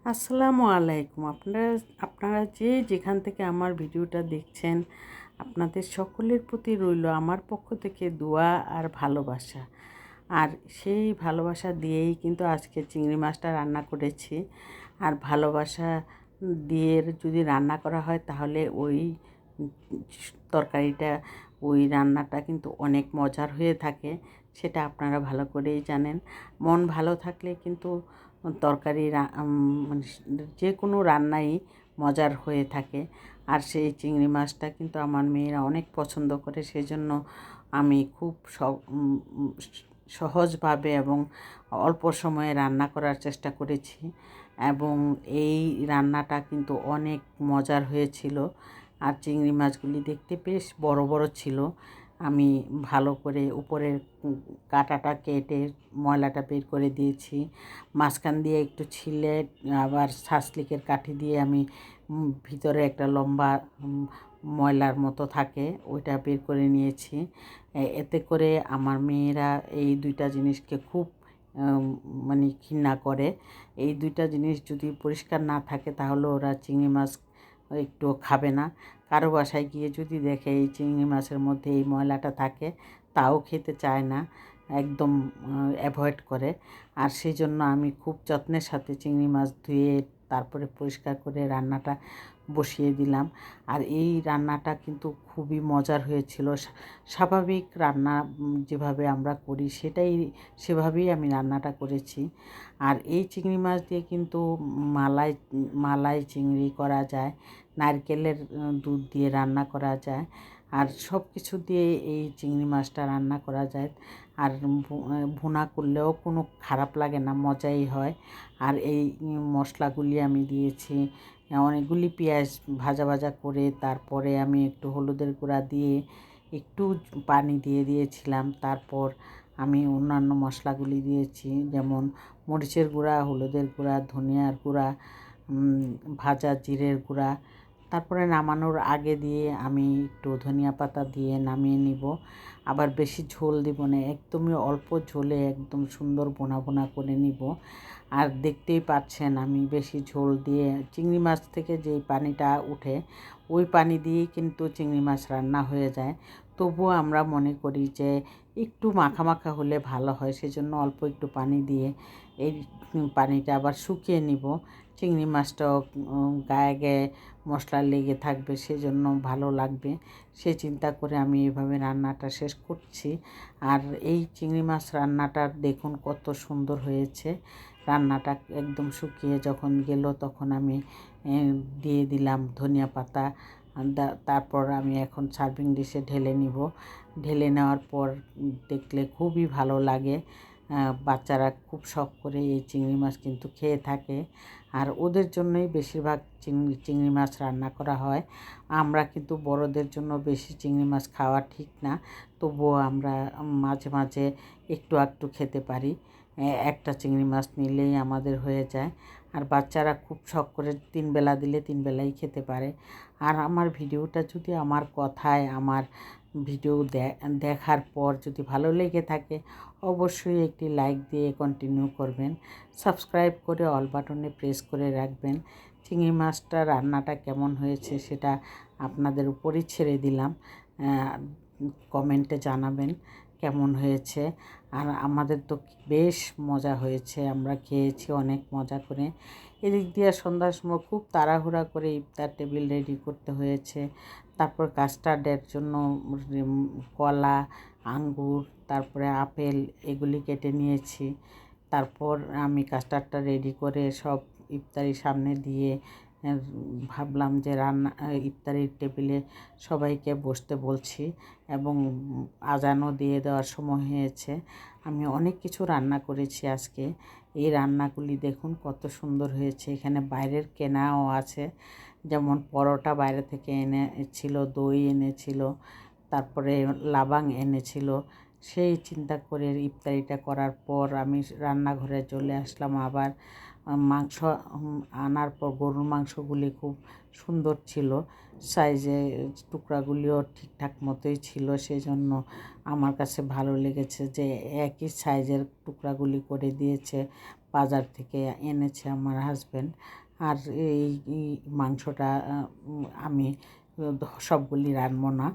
আসসালামু আলাইকুম। আপনারা যে যেখান থেকে আমার ভিডিওটা দেখছেন, আপনাদের সকলের প্রতি রইল আমার পক্ষ থেকে দোয়া আর ভালোবাসা। আর সেই ভালোবাসা দিয়েই কিন্তু আজকে চিংড়ি মাছটা রান্না করেছি। আর ভালোবাসা দিয়ে যদি রান্না করা হয় তাহলে ওই তরকারিটা, ওই রান্নাটা কিন্তু অনেক মজার হয়ে থাকে। সেটা আপনারা ভালো করেই জানেন। মন ভালো থাকলে কিন্তু তরকারি মানে যে কোনো রান্নাই মজার হয়ে থাকে। আর সেই চিংড়ি মাছটা কিন্তু আমার মেয়েরা অনেক পছন্দ করে, সেজন্য আমি খুব সহজভাবে এবং অল্প সময়ে রান্না করার চেষ্টা করেছি। এবং এই রান্নাটা কিন্তু অনেক মজার হয়েছিল। আর চিংড়ি মাছগুলি দেখতে বেশ বড় বড় ছিল। আমি ভালো করে উপরের কাঁটাটা কেটে ময়লাটা বের করে দিয়েছি। মাঝখান দিয়ে একটু ছিলে আবার ছাঁচলিকের কাঠি দিয়ে আমি ভিতরে একটা লম্বা ময়লার মতো থাকে ওইটা বের করে নিয়েছি। এতে করে আমার মেয়েরা এই দুইটা জিনিসকে খুব মানে ঘৃণা করে। এই দুইটা জিনিস যদি পরিষ্কার না থাকে তাহলে ওরা চিংড়ি মাছ একটু খাবে না। কারো বাসায় গিয়ে যদি দেখে এই চিংড়ি মাছের মধ্যে এই ময়লাটা থাকে, তাও খেতে চায় না, একদম অ্যাভয়েড করে। আর সেই জন্য আমি খুব যত্নের সাথে চিংড়ি মাছ ধুয়ে তারপরে পরিষ্কার করে রান্নাটা বসিয়ে দিলাম। আর এই রান্নাটা কিন্তু খুবই মজার হয়েছিল। স্বাভাবিক রান্না যেভাবে আমরা করি সেভাবেই আমি রান্নাটা করেছি। আর এই চিংড়ি মাছ দিয়ে কিন্তু মালাই মালাই চিংড়ি করা যায়, নারকেলের দুধ দিয়ে রান্না করা যায়, আর সব কিছু দিয়ে এই চিংড়ি মাছটা রান্না করা যায়। আর ভুনা করলেও কোনো খারাপ লাগে না, মজাই হয়। আর এই মশলাগুলি আমি দিয়েছি, অনেকগুলি পেঁয়াজ ভাজা ভাজা করে তারপরে আমি একটু হলুদের গুঁড়া দিয়ে একটু পানি দিয়ে দিয়েছিলাম। তারপর আমি অন্যান্য মশলাগুলি দিয়েছি, যেমন মরিচের গুঁড়া, হলুদের গুঁড়া, ধনিয়ার গুঁড়া, ভাজা জিরের গুঁড়া। তারপরে নামানোর আগে দিয়ে আমি একটু ধনিয়া পাতা দিয়ে নামিয়ে নিব। আবার বেশি ঝোল দিব না, একদমই অল্প ঝোলে একদম সুন্দর বোনা বোনা করে নিব। আর দেখতেই পাচ্ছেন আমি বেশি ঝোল দিয়ে, চিংড়ি মাছ থেকে যেই পানিটা উঠে ওই পানি দিয়েই কিন্তু চিংড়ি মাছ রান্না হয়ে যায়। তবুও আমরা মনে করি যে একটু মাখা মাখা হলে ভালো হয়, সেজন্য অল্প একটু পানি দিয়ে এই পানিটা আবার শুকিয়ে নিব। চিংড়ি মাছটাও গায়ে গায়ে মশলা লেগে থাকবে, সেজন্য ভালো লাগবে, সে চিন্তা করে আমি এভাবে রান্নাটা শেষ করছি। আর এই চিংড়ি মাছ রান্নাটা দেখুন কত সুন্দর হয়েছে। রান্নাটা একদম শুকিয়ে যখন গেল তখন আমি দিয়ে দিলাম ধনিয়া পাতা। তারপর আমি এখন সার্ভিং ডিশে ঢেলে নিব। ঢেলে নেওয়ার পর দেখলে খুবই ভালো লাগে। বাচ্চারা খুব শখ করে এই চিংড়ি মাছ কিন্তু খেয়ে থাকে। আর ওদের জন্যই বেশিরভাগ চিংড়ি মাছ রান্না করা হয়। আমরা কিন্তু বড়দের জন্য বেশি চিংড়ি মাছ খাওয়া ঠিক না, তবুও আমরা মাঝে মাঝে একটু একটু খেতে পারি। একটা চিংড়ি মাছ নিলেই আমাদের হয়ে যায়। আর বাচ্চারা খুব শখ করে 3 বেলা দিলে 3 বেলাই খেতে পারে। আর আমার ভিডিওটা যদি আমার কথায়, আমার ভিডিও দেখার পর যদি ভালো লেগে থাকে, অবশ্যই একটি লাইক দিয়ে কন্টিনিউ করবেন। সাবস্ক্রাইব করে অল বাটনে প্রেস করে রাখবেন। চিংড়ি মাছটা রান্নাটা কেমন হয়েছে সেটা আপনাদের উপরই ছেড়ে দিলাম। কমেন্টে জানাবেন কেমন হয়েছে। আর আমাদের তো বেশ মজা হয়েছে, আমরা খেয়েছি অনেক মজা করে। এদিক দিয়ে সন্ধ্যার সময় খুব তাড়াহুড়া করে ইফতার টেবিল রেডি করতে হয়েছে। তারপর কাস্টার্ডের জন্য কলা, আঙ্গুর, তারপরে আপেল এগুলি কেটে নিয়েছি। তারপর আমি কাস্টার্ডটা রেডি করে সব ইফতারির সামনে দিয়ে ভাবলাম যে ইফতারির টেবিলে সবাইকে বসতে বলছি, এবং আজানও দিয়ে দেওয়ার সময় হয়েছে। আমি অনেক কিছু রান্না করেছি আজকে। এই রান্নাগুলি দেখুন কত সুন্দর হয়েছে। এখানে বাইরের কেনাও আছে, যেমন পরোটা বাইরে থেকে এনেছিল, দই এনেছিল, তারপরে লাবাং এনেছিল। সেই চিন্তা করে ইফতারিটা করার পর আমি রান্নাঘরে চলে আসলাম। আবার মাংস আনার পর গরুর মাংসগুলি খুব সুন্দর ছিল, সাইজে টুকরাগুলিও ঠিকঠাক মতোই ছিল। সেই জন্য আমার কাছে ভালো লেগেছে যে একই সাইজের টুকরাগুলি করে দিয়েছে। বাজার থেকে এনেছে আমার হাজব্যান্ড। আর এই মাংসটা আমি সবগুলি রানবো না,